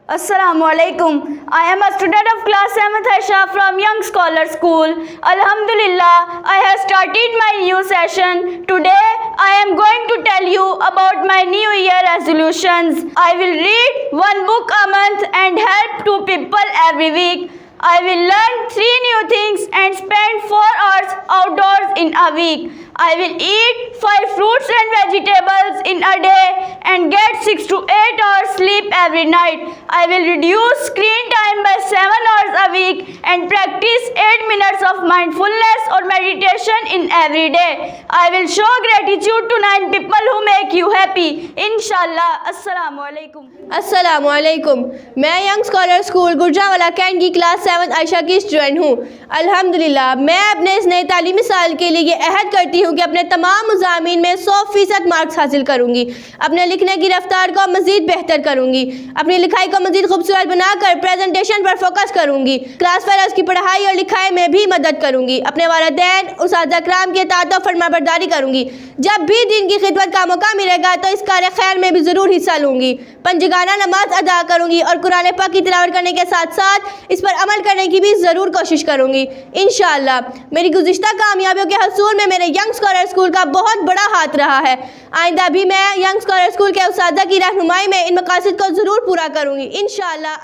Assalamualaikum. I am a student of class 7th Aisha from Young Scholar School. Alhamdulillah, I have started my new session. Today, I am going to tell you about my New Year resolutions. I will read one book a month and help 2 people every week. I will learn 3 new things and spend 4 hours outdoors in a week. I will eat 5 fruits and vegetables in a day and get 6 to 8 hours sleep every night. I will reduce screen time by 7 hours a week and practice 8 minutes of mindfulness or meditation in every day. I will show gratitude to 9 people who make you happy. Inshallah. Assalamualaikum. अस्सलामुअलैकुम। मैं young scholar school Gujranwala Cantt की class 7 Ayesha की student हूँ। अल्हम्दुलिल्लाह, मैं अपने इस नए तालीमी साल के लिए ये अहद करती हूँ कि अपने तमाम मज़ामीन में 100% मार्क्स हासिल करूँगी। अपने लिखने की रफ्तार को मज़ीद बेहतर करूँगी। अपनी लिखाई को मज़ीद खूबसूरत बनाकर प्रेजेंटेशन पर फोकस करूँगी। क्लास फेलोज़ की पढ़ाई और लिखाई में भी मदद करूँगी। अपने वालिदैन उस्ताद कराम के इताअत और फरमाबरदारी करूँगी। जब भी दिन की खिदमत का मौका मिलेगा तो इस कार्य खैर में भी ज़रूर हिस्सा लूँगी। पंजगाना नमाज अदा करूँगी और कुरान पाक की तिलावत करने के साथ साथ इस पर अमल करने की भी ज़रूर कोशिश करूँगी। इंशाअल्लाह मेरी गुज़िश्ता कामयाबियों के हसूल में मेरे यंग स्कॉलर स्कूल का बहुत बड़ा हाथ रहा है। आइंदा भी मैं यंग स्कॉलर स्कूल के उस्तादा की रहनुमाई में इन मकासद को ज़रूर पूरा करूँगी इंशाअल्लाह।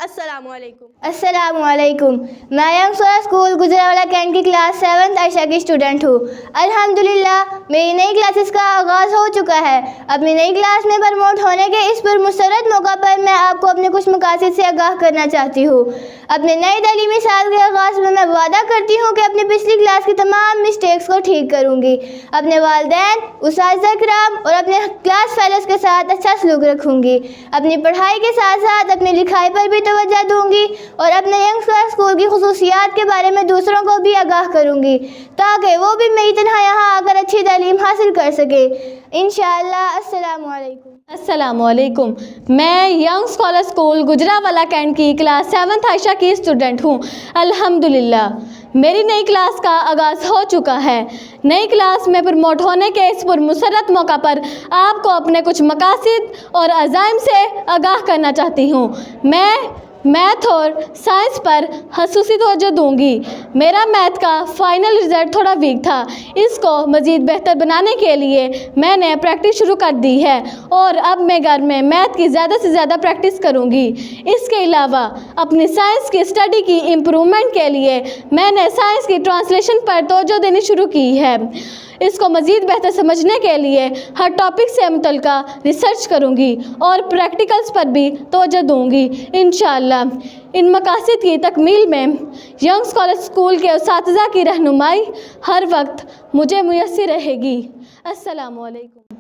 अस्सलामुअलैकुम। मैं young scholar school Gujranwala Cantt की क्लास 7th आयशा की स्टूडेंट हूँ। अल्हम्दुलिल्लाह मेरी नई क्लासेस का आगाज़ हो चुका है। अपनी नई क्लास में प्रमोट होने के इस पुरमसरत मौका पर मैं आपको अपने कुछ मकासद से आगाह करना चाहती हूँ। अपने नए तालीमी साल के आगाज़ में मैं वादा करती हूँ कि अपनी पिछली क्लास की तमाम मिस्टेक्स को ठीक करूँगी। अपने वालिदैन उस्ताद कराम और अपने क्लास फेलोज़ के साथ अच्छा सलूक रखूँगी। अपनी पढ़ाई के साथ साथ अपनी लिखाई पर भी तवज्जो दूँगी और अपने यंग स्कूल की खुसूसियात के बारे में दूसरों को भी आगाह करूँगी ताकि वो भी मेरी तरह यहाँ आकर अच्छी तालीम हासिल कर सके इंशाअल्लाह। अस्सलामुअलैकुम। मैं young scholar school Gujranwala Cantt की क्लास 7th आयशा की स्टूडेंट हूँ। अल्हम्दुलिल्लाह मेरी नई क्लास का आगाज़ हो चुका है। नई क्लास में प्रमोट होने के इस पुरमसरत मौका पर आपको अपने कुछ मकासद और अज़ाइम से आगाह करना चाहती हूँ। मैं मैथ और साइंस पर खसूसी तवज्जो दूँगी। मेरा मैथ का फ़ाइनल रिज़ल्ट थोड़ा वीक था। इसको मज़ीद बेहतर बनाने के लिए मैंने प्रैक्टिस शुरू कर दी है और अब मैं घर में मैथ की ज़्यादा से ज़्यादा प्रैक्टिस करूँगी। इसके अलावा अपनी साइंस की स्टडी की इम्प्रूवमेंट के लिए मैंने साइंस की ट्रांसलेशन पर तवज्जो देनी शुरू की है। इसको मज़ीद बेहतर समझने के लिए हर टॉपिक से मुतल्लिका रिसर्च करूँगी और प्रैक्टिकल्स पर भी तवज्जो दूँगी इंशाअल्लाह। इन मकासद की तकमील में यंग स्कॉलर स्कूल के उस्ताज़ा की रहनुमाई हर वक्त मुझे मुयस्सर रहेगी। अस्सलामुअलैकुम।